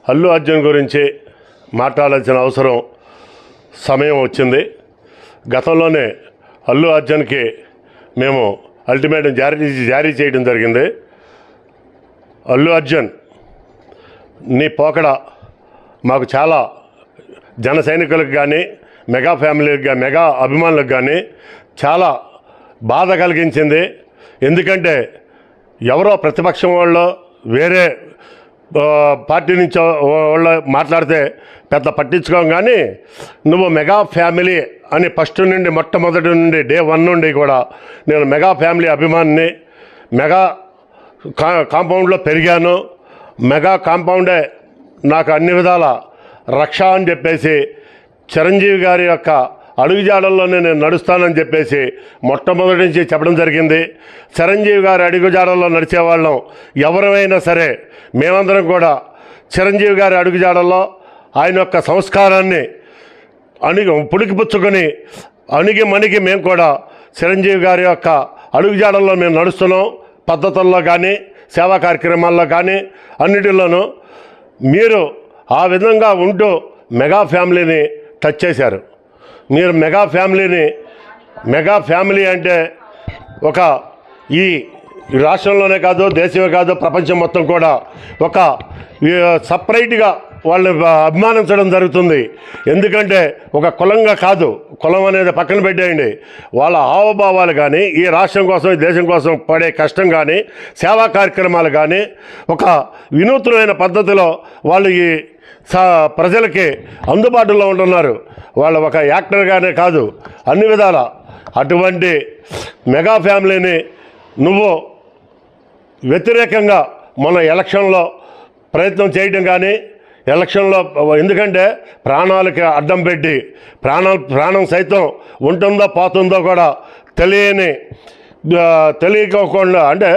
అల్లు అర్జున్ గురించి మాట్లాడాల్సిన అవసరం సమయం వచ్చింది. గతంలోనే అల్లు అర్జున్కి మేము అల్టిమేటం జారీ చేయడం జరిగింది. అల్లు అర్జున్ నీ పోకడ మాకు చాలా జన సైనికులకు కానీ మెగా ఫ్యామిలీకి మెగా అభిమానులకు కానీ చాలా బాధ కలిగించింది. ఎందుకంటే ఎవరో ప్రతిపక్షం వాళ్ళు వేరే పార్టీ నుంచి వాళ్ళు మాట్లాడితే పెద్ద పట్టించుకోం, కానీ నువ్వు మెగా ఫ్యామిలీ అని ఫస్ట్ నుండి మొట్టమొదటి నుండి డే 1 నుండి కూడా నేను మెగా ఫ్యామిలీ అభిమానిని, మెగా కాంపౌండ్లో పెరిగాను, మెగా కాంపౌండే నాకు అన్ని విధాల రక్ష అని చెప్పేసి చిరంజీవి గారి యొక్క అడుగుజాడల్లోనే నేను నడుస్తానని చెప్పేసి మొట్టమొదటి నుంచి చెప్పడం జరిగింది. చిరంజీవి గారి అడుగుజాడల్లో నడిచేవాళ్ళం ఎవరైనా సరే మేమందరం కూడా చిరంజీవి గారి అడుగుజాడల్లో ఆయన యొక్క సంస్కారాన్ని పుణికిపుచ్చుకొని మణిగి మేము కూడా చిరంజీవి గారి యొక్క అడుగుజాడల్లో మేము నడుస్తున్నాం. పద్ధతుల్లో కానీ సేవా కార్యక్రమాల్లో కానీ అన్నిటిలోనూ మీరు ఆ విధంగా ఉంటూ మెగా ఫ్యామిలీని టచ్ చేశారు. మీరు మెగా ఫ్యామిలీ అంటే ఒక ఈ రాష్ట్రంలోనే కాదు, దేశమే కాదు, ప్రపంచం మొత్తం కూడా ఒక సపరేట్గా వాళ్ళని అభిమానించడం జరుగుతుంది. ఎందుకంటే ఒక కులంగా కాదు, కులం అనేది పక్కన పెట్టేయండి, వాళ్ళ హావభావాలు కానీ ఈ రాష్ట్రం కోసం ఈ దేశం కోసం పడే కష్టం కానీ సేవా కార్యక్రమాలు కానీ ఒక వినూత్నమైన పద్ధతిలో వాళ్ళు ఈ ప్రజలకి అందుబాటులో ఉంటున్నారు. వాళ్ళు ఒక యాక్టర్గానే కాదు, అన్ని విధాల అటువంటి మెగా ఫ్యామిలీని నువ్వు వ్యతిరేకంగా మన ఎలక్షన్లో ప్రయత్నం చేయడం కానీ ఎలక్షన్లో ఎందుకంటే ప్రాణాలకి అడ్డం పెట్టి ప్రాణం సైతం ఉంటుందో పోతుందో కూడా తెలియకోకుండా అంటే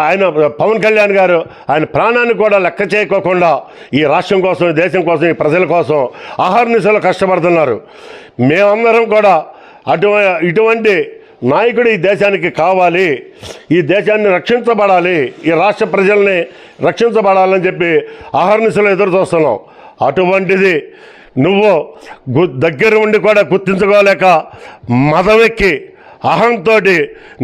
ఆయన పవన్ కళ్యాణ్ గారు ఆయన ప్రాణాన్ని కూడా లెక్క చేయకోకుండా ఈ రాష్ట్రం కోసం, ఈ దేశం కోసం, ఈ ప్రజల కోసం అహర్నిశలు కష్టపడుతున్నారు. మేమందరం కూడా ఇటువంటి నాయకుడు ఈ దేశానికి కావాలి, ఈ దేశాన్ని రక్షించబడాలి, ఈ రాష్ట్ర ప్రజల్ని రక్షించబడాలని చెప్పి అహర్నిశలు ఎదురు చూస్తున్నాం. అటువంటిది నువ్వు దగ్గర ఉండి కూడా గుర్తించుకోలేక మదవెక్కి అహంతో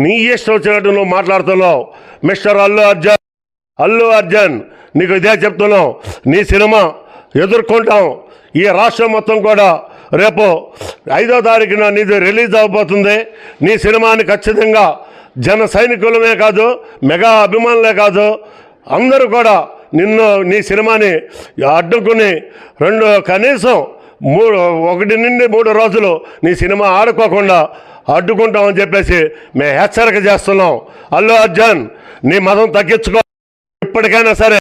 నీ ఇష్టం వచ్చినట్టు నువ్వు మాట్లాడుతున్నావు. మిస్టర్ అల్లు అర్జున్ నీకు ఇదే చెప్తున్నావు, నీ సినిమా ఎదుర్కొంటాం. ఈ రాష్ట్రం మొత్తం కూడా రేపు 5వ తారీఖున నీది రిలీజ్ అవబోతుంది. నీ సినిమాని ఖచ్చితంగా జన సైనికులమే కాదు, మెగా అభిమానులే కాదు, అందరూ కూడా నీ సినిమాని అడ్డుకుని కనీసం 1 నుండి 3 రోజులు నీ సినిమా ఆడుకోకుండా అడ్డుకుంటామని చెప్పేసి మేము హెచ్చరిక చేస్తున్నాం. అల్లు అర్జున్ నీ మతం తగ్గించుకో, ఇప్పటికైనా సరే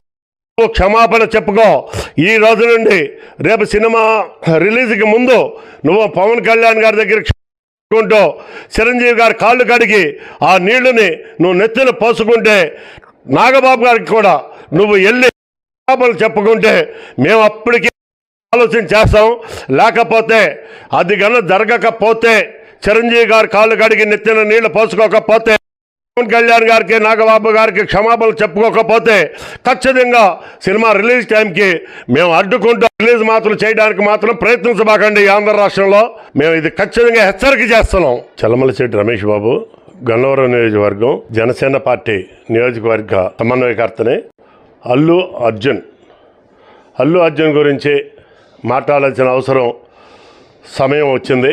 క్షమాపణ చెప్పుకో. ఈ రోజు నుండి రేపు సినిమా రిలీజ్కి ముందు నువ్వు పవన్ కళ్యాణ్ గారి దగ్గర కుంటూ చిరంజీవి గారి కాళ్ళు కడిగి ఆ నీళ్లుని నువ్వు నెత్తిన పోసుకుంటే నాగబాబు గారికి కూడా నువ్వు వెళ్ళి క్షమాపణలు చెప్పుకుంటే మేము అప్పటికి ఆలోచన చేస్తాం. లేకపోతే అది కన్నా జరగకపోతే చిరంజీవి గారి కాళ్ళు కడిగి నెత్తిన నీళ్లు పోసుకోకపోతే పవన్ కళ్యాణ్ గారికి నాగబాబు గారికి క్షమాపణలు చెప్పుకోకపోతే ఖచ్చితంగా సినిమా రిలీజ్ టైంకి మేము అడ్డుకుంటాం. రిలీజ్ మాత్రం చేయడానికి మాత్రం ప్రయత్నించబాకండి. ఆంధ్ర రాష్ట్రంలో మేము ఇది ఖచ్చితంగా హెచ్చరిక చేస్తున్నాం. చల్లమలశెట్టి రమేష్ బాబు, గన్నవరం నియోజకవర్గం జనసేన పార్టీ నియోజకవర్గ సమన్వయకర్తని. అల్లు అర్జున్ గురించి మాట్లాడాల్సిన అవసరం సమయం వచ్చింది.